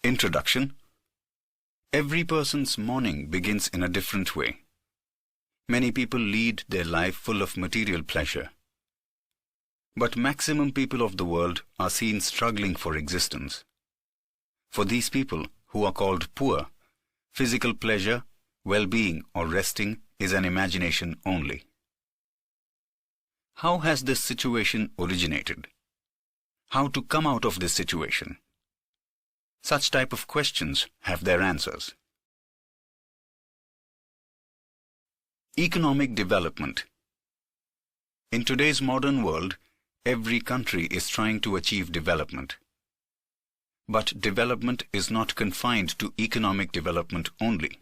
Introduction. Every person's morning begins in a different way. Many people lead their life full of material pleasure. But maximum people of the world are seen struggling for existence. For these people, who are called poor, physical pleasure, well-being or resting is an imagination only. How has this situation originated? How to come out of this situation? Such type of questions have their answers. Economic development. In today's modern world, every country is trying to achieve development. But development is not confined to economic development only.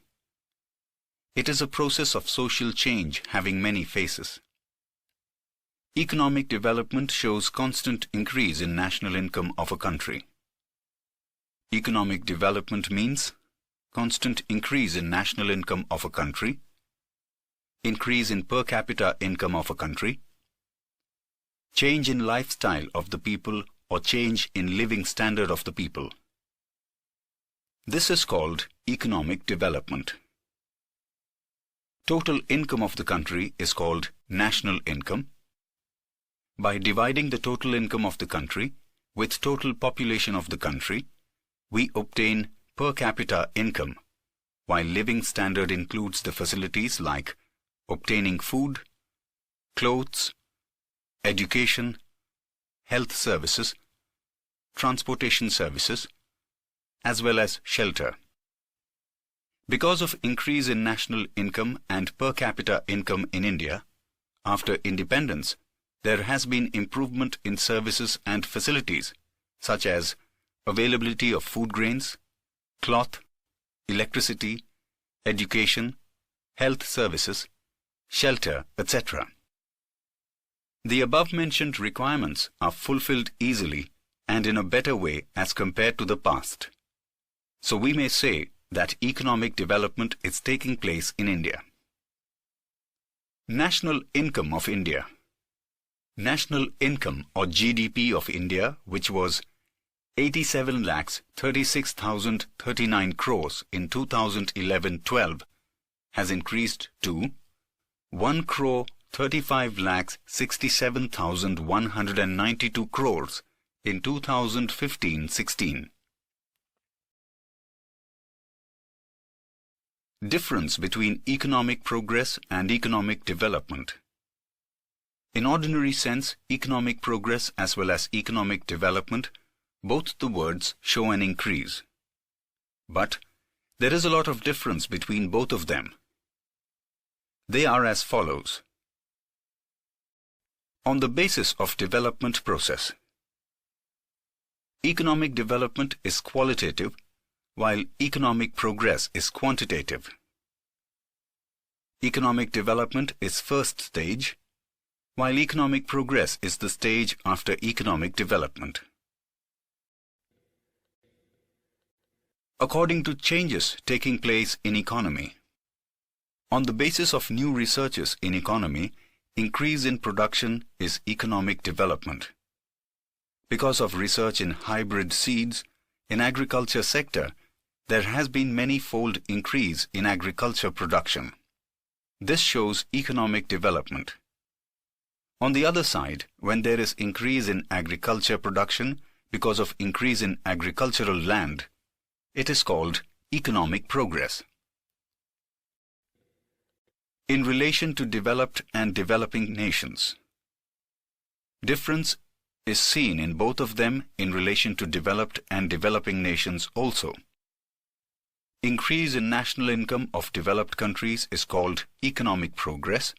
It is a process of social change having many phases. Economic development shows constant increase in national income of a country. Economic development means constant increase in national income of a country, increase in per capita income of a country, change in lifestyle of the people or change in living standard of the people. This is called economic development. Total income of the country is called national income. By dividing the total income of the country with total population of the country, we obtain per capita income, while living standard includes the facilities like obtaining food, clothes, education, health services, transportation services, as well as shelter. Because of increase in national income and per capita income in India, after independence, there has been improvement in services and facilities such as availability of food grains, cloth, electricity, education, health services, shelter, etc. The above-mentioned requirements are fulfilled easily and in a better way as compared to the past. So we may say that economic development is taking place in India. National income of India. National income or GDP of India, which was 87,36,039 crores in 2011-12, has increased to 1,35,67,192 crores in 2015-16. Difference between economic progress and economic development. In ordinary sense, economic progress as well as economic development, both the words show an increase. But there is a lot of difference between both of them. They are as follows. On the basis of development process, economic development is qualitative, while economic progress is quantitative. Economic development is first stage, while economic progress is the stage after economic development. According to changes taking place in economy, on the basis of new researches in economy, increase in production is economic development. Because of research in hybrid seeds, in agriculture sector, there has been many-fold increase in agriculture production. This shows economic development. On the other side, when there is increase in agriculture production because of increase in agricultural land, it is called economic progress. In relation to developed and developing nations, difference is seen in both of them in relation to developed and developing nations also. Increase in national income of developed countries is called economic progress,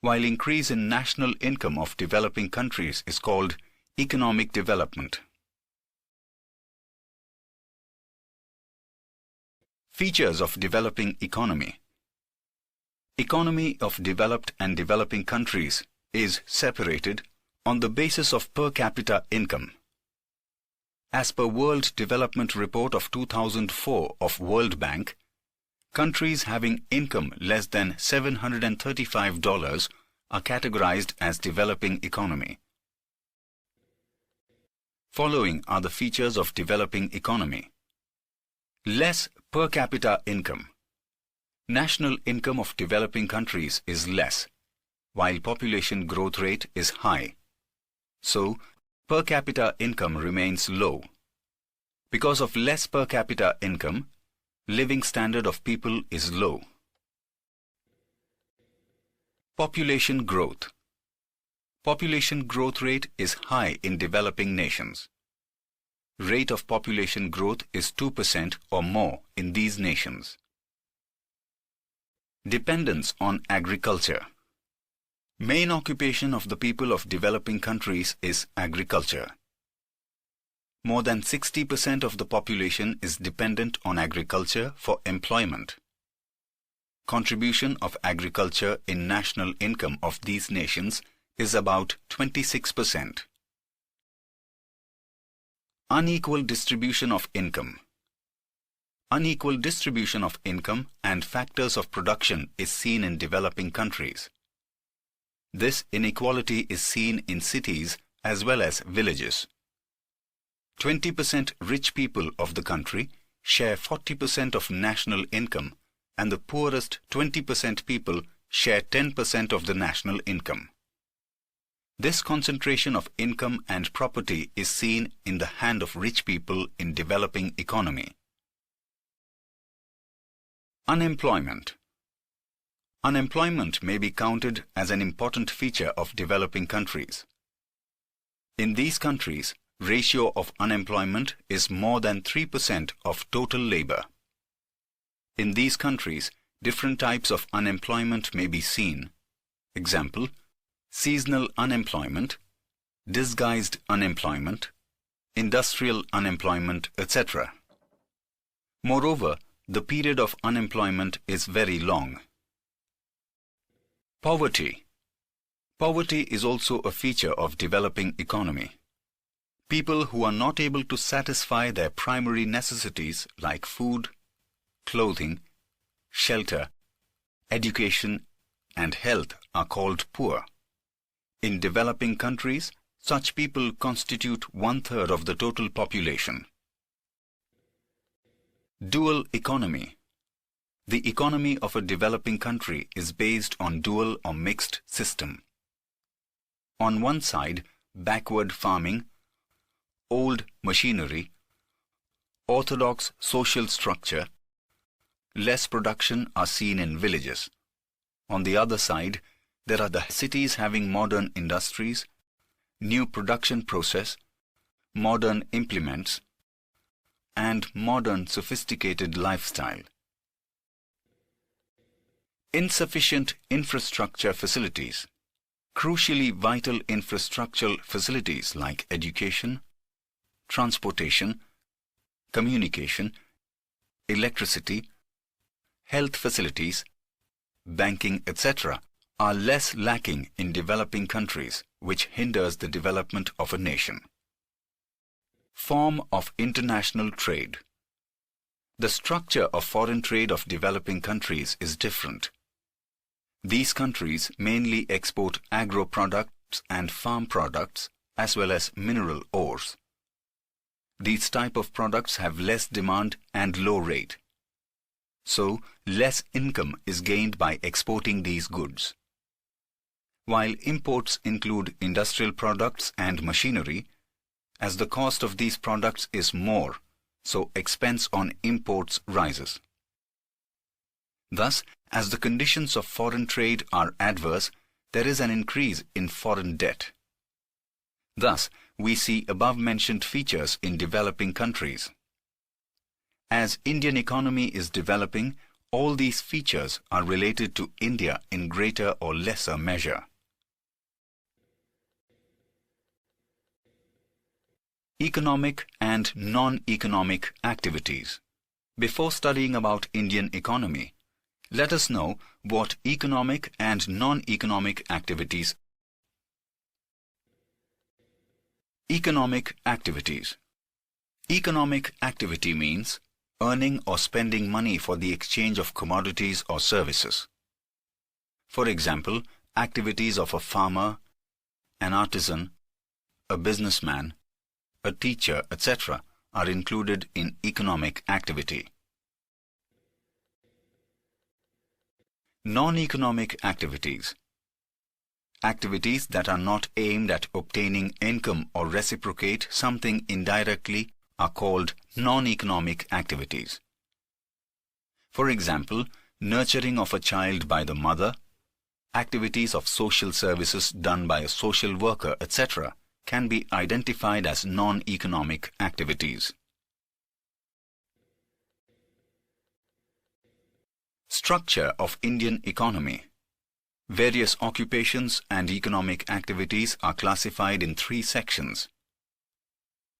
while increase in national income of developing countries is called economic development. Features of developing economy. Economy of developed and developing countries is separated on the basis of per capita income. As per World Development Report of 2004 of World Bank, countries having income less than $735 are categorized as developing economy. Following are the features of developing economy. Less per capita income. National income of developing countries is less, while population growth rate is high. So, per capita income remains low. Because of less per capita income, living standard of people is low. Population growth. Population growth rate is high in developing nations. Rate of population growth is 2% or more in these nations. Dependence on agriculture. Main occupation of the people of developing countries is agriculture. More than 60% of the population is dependent on agriculture for employment. Contribution of agriculture in national income of these nations is about 26%. Unequal distribution of income. Unequal distribution of income and factors of production is seen in developing countries. This inequality is seen in cities as well as villages. 20% rich people of the country share 40% of national income, and the poorest 20% people share 10% of the national income. This concentration of income and property is seen in the hand of rich people in developing economy. Unemployment. Unemployment may be counted as an important feature of developing countries. In these countries, ratio of unemployment is more than 3% of total labor. In these countries, different types of unemployment may be seen. Example, seasonal unemployment, disguised unemployment, industrial unemployment, etc. Moreover, the period of unemployment is very long. Poverty. Poverty is also a feature of developing economy. People who are not able to satisfy their primary necessities like food, clothing, shelter, education, and health are called poor. In developing countries, such people constitute 1/3 of the total population. Dual economy. The economy of a developing country is based on dual or mixed system. On one side, backward farming, old machinery, orthodox social structure, less production are seen in villages. On the other side, there are the cities having modern industries, new production process, modern implements, and modern sophisticated lifestyle. Insufficient infrastructure facilities. Crucially vital infrastructural facilities like education, transportation, communication, electricity, health facilities, banking, etc. are less lacking in developing countries, which hinders the development of a nation. Form of international trade. The structure of foreign trade of developing countries is different. These countries mainly export agro products and farm products as well as mineral ores. These type of products have less demand and low rate. So, less income is gained by exporting these goods. While imports include industrial products and machinery, as the cost of these products is more, so expense on imports rises. Thus, as the conditions of foreign trade are adverse, there is an increase in foreign debt. Thus, we see above-mentioned features in developing countries. As Indian economy is developing, all these features are related to India in greater or lesser measure. Economic and non-economic activities. Before studying about Indian economy, let us know what economic and non-economic activities. Economic activities. Economic activity means earning or spending money for the exchange of commodities or services. For example, activities of a farmer, an artisan, a businessman, a teacher, etc. are included in economic activity. Non-economic activities. Activities that are not aimed at obtaining income or reciprocate something indirectly are called non-economic activities. For example, nurturing of a child by the mother, activities of social services done by a social worker, etc., can be identified as non-economic activities. Structure of Indian economy. Various occupations and economic activities are classified in three sections: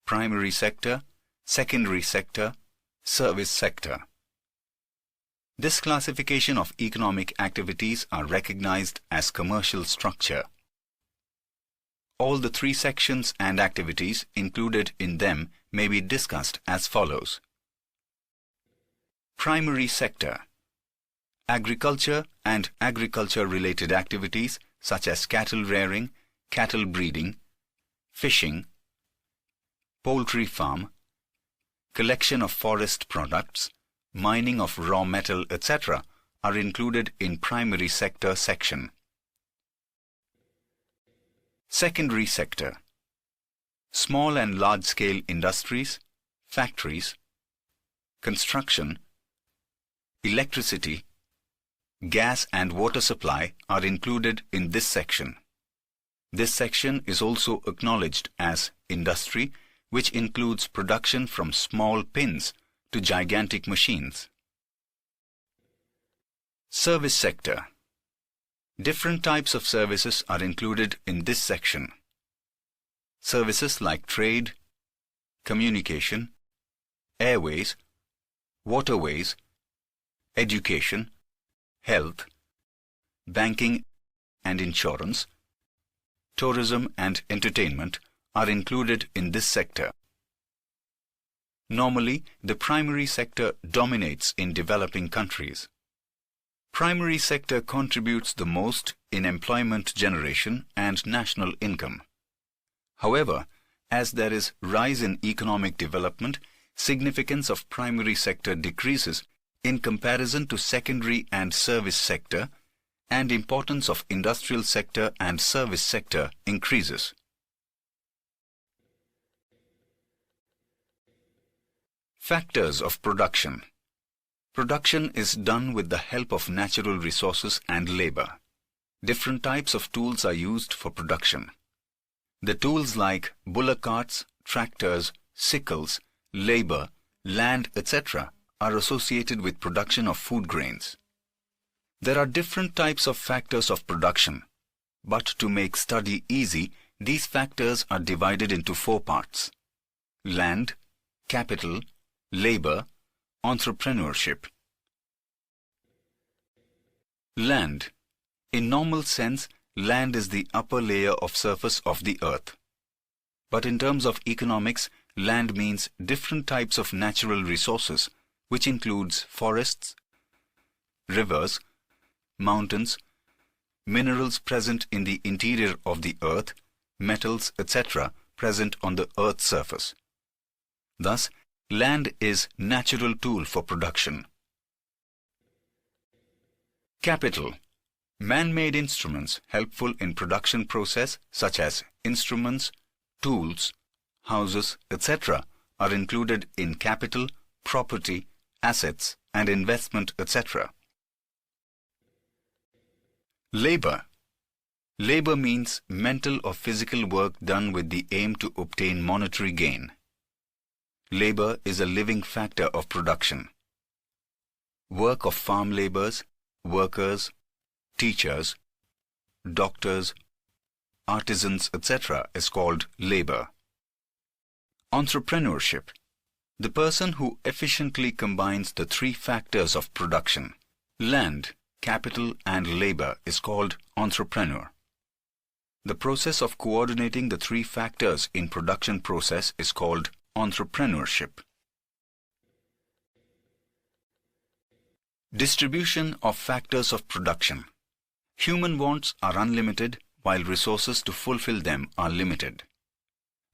primary sector, secondary sector, service sector. This classification of economic activities are recognized as commercial structure. All the three sections and activities included in them may be discussed as follows. Primary sector. Agriculture and agriculture-related activities such as cattle rearing, cattle breeding, fishing, poultry farm, collection of forest products, mining of raw metal, etc. are included in primary sector section. Secondary sector. Small and large-scale industries, factories, construction, electricity, gas and water supply are included in this section. This section is also acknowledged as industry, which includes production from small pins to gigantic machines. Service sector. Different types of services are included in this section. Services like trade, communication, airways, waterways, education, health, banking and insurance, tourism and entertainment are included in this sector. Normally, the primary sector dominates in developing countries. Primary sector contributes the most in employment generation and national income. However, as there is rise in economic development, significance of primary sector decreases in comparison to secondary and service sector, and importance of industrial sector and service sector increases. Factors of production. Production is done with the help of natural resources and labor. Different types of tools are used for production. The tools like bullock carts, tractors, sickles, labor, land, etc. are associated with production of food grains. There are different types of factors of production, but to make study easy, these factors are divided into four parts: land, capital, labor, entrepreneurship. Land. In normal sense, land is the upper layer of surface of the earth. But in terms of economics, land means different types of natural resources, which includes forests, rivers, mountains, minerals present in the interior of the earth, metals, etc. present on the earth's surface. Thus, land is natural tool for production. Capital. Man-made instruments helpful in production process such as instruments, tools, houses, etc. are included in capital, property, assets and investment, etc. Labor. Labor means mental or physical work done with the aim to obtain monetary gain. Labor is a living factor of production. Work of farm laborers, workers, teachers, doctors, artisans, etc. is called labor. Entrepreneurship. The person who efficiently combines the three factors of production, land, capital and labor, is called entrepreneur. The process of coordinating the three factors in production process is called entrepreneurship. Distribution of factors of production. Human wants are unlimited, while resources to fulfill them are limited.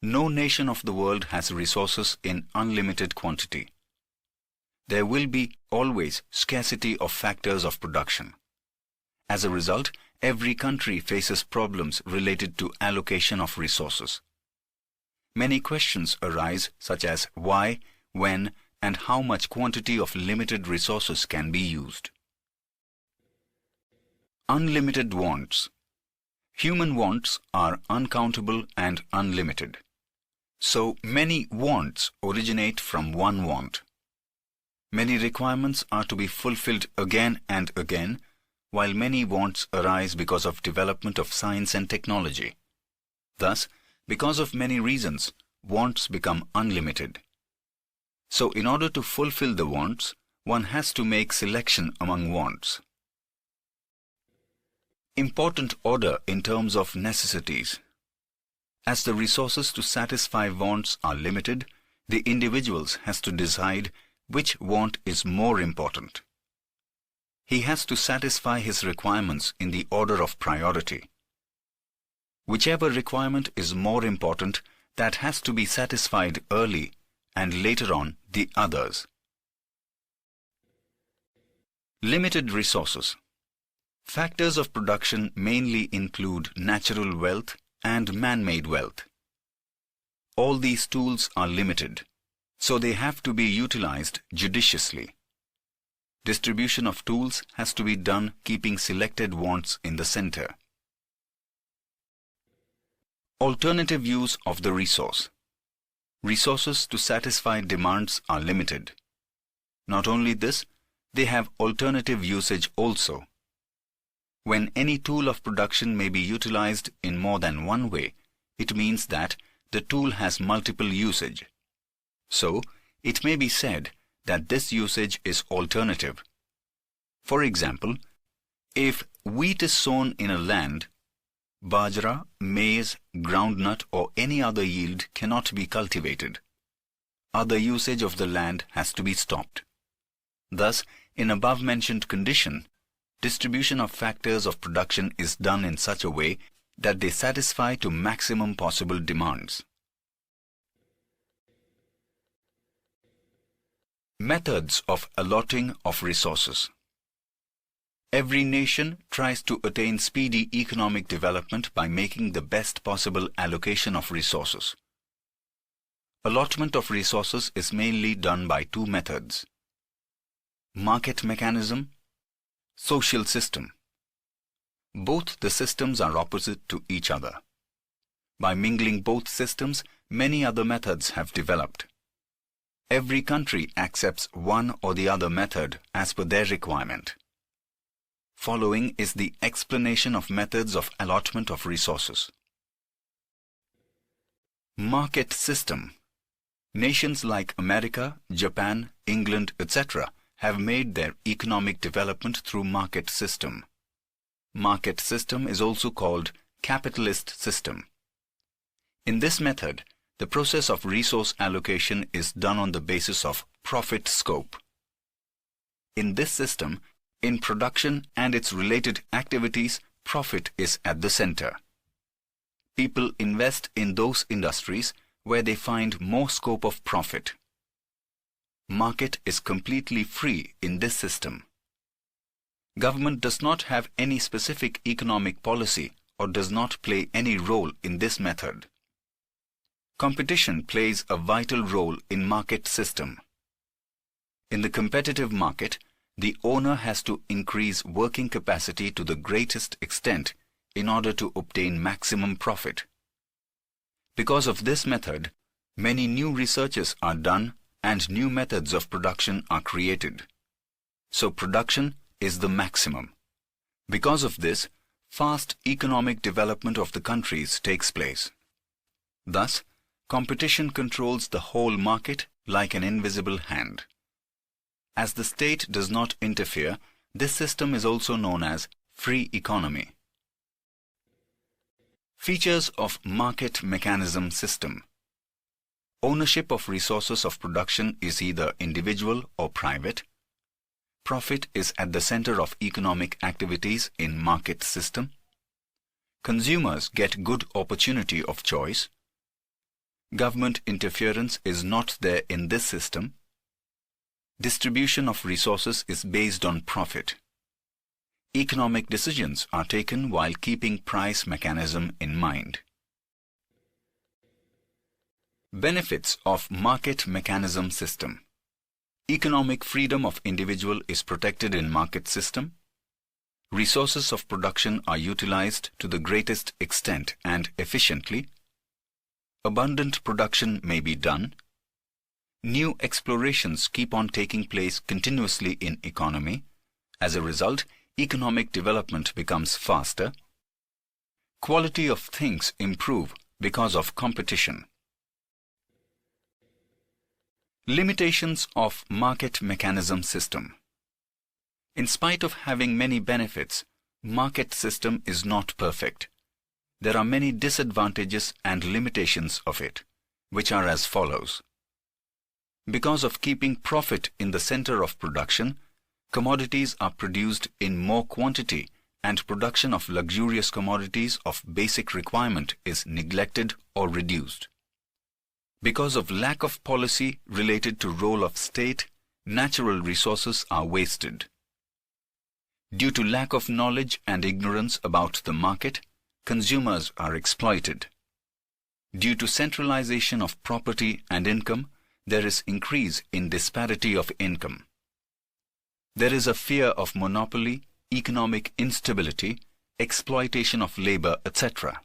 No nation of the world has resources in unlimited quantity. There will be always scarcity of factors of production. As a result, every country faces problems related to allocation of resources. Many questions arise, such as why, when, and how much quantity of limited resources can be used. Unlimited wants. Human wants are uncountable and unlimited. So many wants originate from one want. Many requirements are to be fulfilled again and again, while many wants arise because of development of science and technology. Thus, because of many reasons, wants become unlimited. So in order to fulfill the wants, one has to make selection among wants. Important order in terms of necessities. As the resources to satisfy wants are limited, the individuals has to decide which want is more important. He has to satisfy his requirements in the order of priority. Whichever requirement is more important, that has to be satisfied early, and later on the others. Limited resources. Factors of production mainly include natural wealth and man-made wealth. All these tools are limited, so they have to be utilized judiciously. Distribution of tools has to be done keeping selected wants in the center. Alternative use of the resource. Resources to satisfy demands are limited. Not only this, they have alternative usage also. When any tool of production may be utilized in more than one way, it means that the tool has multiple usage. So, it may be said that this usage is alternative. For example, if wheat is sown in a land, bajra, maize, groundnut or any other yield cannot be cultivated. Other usage of the land has to be stopped. Thus, in above-mentioned condition, distribution of factors of production is done in such a way that they satisfy to maximum possible demands. Methods of allotting of resources. Every nation tries to attain speedy economic development by making the best possible allocation of resources. Allotment of resources is mainly done by two methods: market mechanism, social system. Both the systems are opposite to each other. By mingling both systems, many other methods have developed. Every country accepts one or the other method as per their requirement. Following is the explanation of methods of allotment of resources. Market system. Nations like America, Japan, England, etc. have made their economic development through market system. Market system is also called capitalist system. In this method, the process of resource allocation is done on the basis of profit scope. In this system, in production and its related activities, profit is at the center. People invest in those industries where they find more scope of profit. Market is completely free in this system. Government does not have any specific economic policy or does not play any role in this method. Competition plays a vital role in market system. In the competitive market, the owner has to increase working capacity to the greatest extent in order to obtain maximum profit. Because of this method, many new researches are done and new methods of production are created. So production is the maximum. Because of this, fast economic development of the countries takes place. Thus, competition controls the whole market like an invisible hand. As the state does not interfere, this system is also known as free economy. Features of market mechanism system. Ownership of resources of production is either individual or private. Profit is at the center of economic activities in market system. Consumers get good opportunity of choice. Government interference is not there in this system. Distribution of resources is based on profit. Economic decisions are taken while keeping price mechanism in mind. Benefits of market mechanism system. Economic freedom of individual is protected in market system. Resources of production are utilized to the greatest extent and efficiently. Abundant production may be done. New explorations keep on taking place continuously in economy. As a result, economic development becomes faster. Quality of things improve because of competition. Limitations of market mechanism system. In spite of having many benefits, market system is not perfect. There are many disadvantages and limitations of it, which are as follows. Because of keeping profit in the center of production, commodities are produced in more quantity and production of luxurious commodities of basic requirement is neglected or reduced. Because of lack of policy related to role of state, natural resources are wasted. Due to lack of knowledge and ignorance about the market, consumers are exploited. Due to centralization of property and income, there is increase in disparity of income. There is a fear of monopoly, economic instability, exploitation of labor, etc.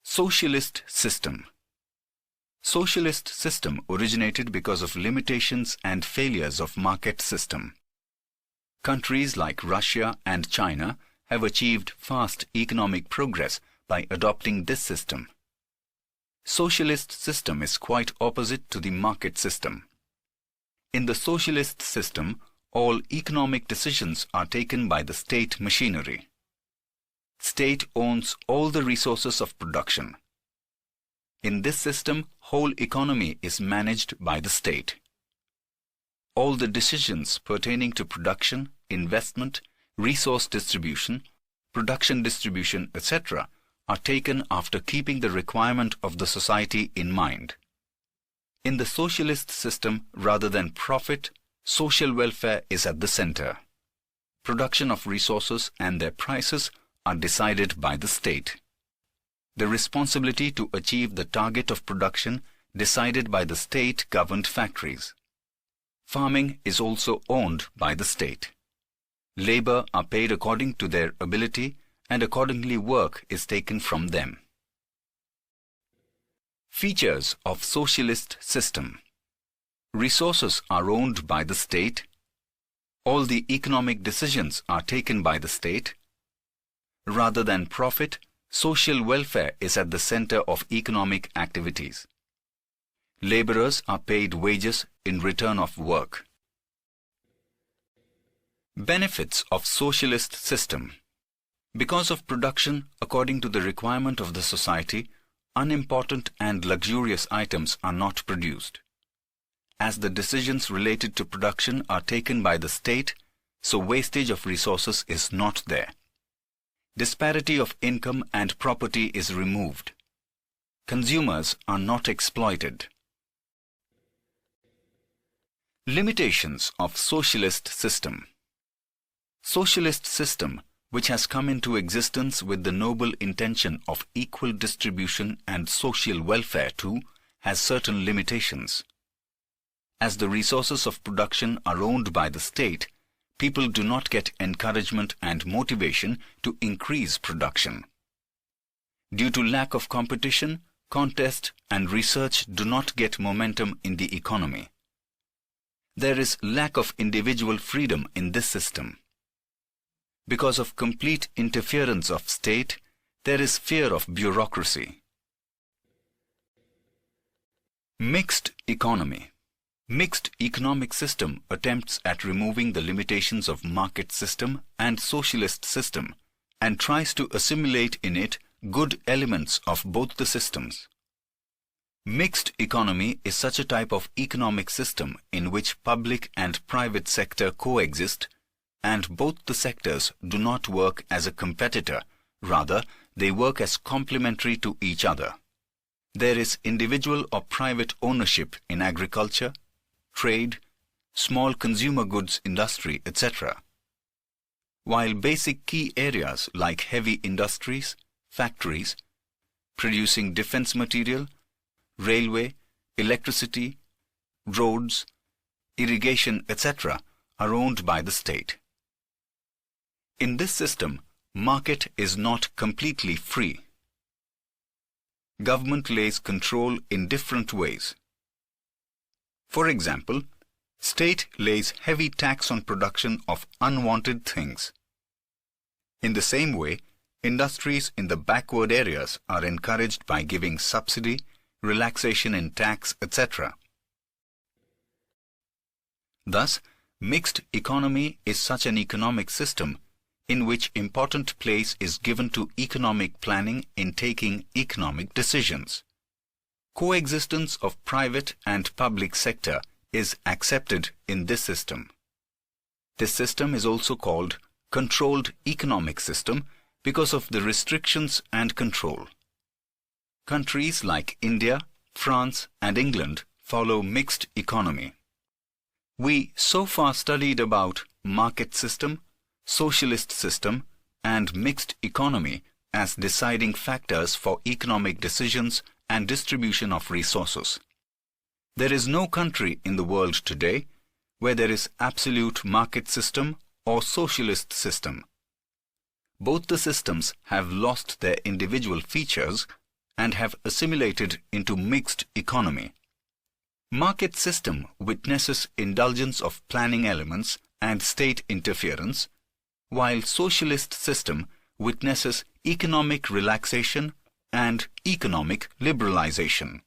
Socialist system. Socialist system originated because of limitations and failures of market system. Countries like Russia and China have achieved fast economic progress by adopting this system. Socialist system is quite opposite to the market system. In the socialist system, all economic decisions are taken by the state machinery. State owns all the resources of production. In this system, whole economy is managed by the state. All the decisions pertaining to production, investment, resource distribution, production distribution, etc. are taken after keeping the requirement of the society in mind. In the socialist system, rather than profit, social welfare is at the center. Production of resources and their prices are decided by the state. The responsibility to achieve the target of production decided by the state-governed factories. Farming is also owned by the state. Labor are paid according to their ability and accordingly work is taken from them. Features of socialist system. Resources are owned by the state. All the economic decisions are taken by the state. Rather than profit, social welfare is at the center of economic activities. Laborers are paid wages in return of work. Benefits of socialist system. Because of production according to the requirement of the society, unimportant and luxurious items are not produced. As the decisions related to production are taken by the state, so wastage of resources is not there. Disparity of income and property is removed. Consumers are not exploited. Limitations of socialist system. Socialist system, which has come into existence with the noble intention of equal distribution and social welfare too, has certain limitations. As the resources of production are owned by the state, people do not get encouragement and motivation to increase production. Due to lack of competition, contest and research do not get momentum in the economy. There is lack of individual freedom in this system. Because of complete interference of state, there is fear of bureaucracy. Mixed economy. Mixed economic system attempts at removing the limitations of market system and socialist system and tries to assimilate in it good elements of both the systems. Mixed economy is such a type of economic system in which public and private sector coexist and both the sectors do not work as a competitor, rather they work as complementary to each other. There is individual or private ownership in agriculture, trade, small consumer goods industry, etc. While basic key areas like heavy industries, factories, producing defense material, railway, electricity, roads, irrigation, etc. are owned by the state. In this system, market is not completely free. Government lays control in different ways. For example, state lays heavy tax on production of unwanted things. In the same way, industries in the backward areas are encouraged by giving subsidy, relaxation in tax, etc. Thus, mixed economy is such an economic system in which important place is given to economic planning in taking economic decisions. Coexistence of private and public sector is accepted in this system. This system is also called controlled economic system because of the restrictions and control. Countries like India, France and England follow mixed economy. We so far studied about market system, socialist system and mixed economy as deciding factors for economic decisions and distribution of resources. There is no country in the world today where there is absolute market system or socialist system. Both the systems have lost their individual features and have assimilated into mixed economy. Market system witnesses indulgence of planning elements and state interference, while socialist system witnesses economic relaxation and economic liberalization.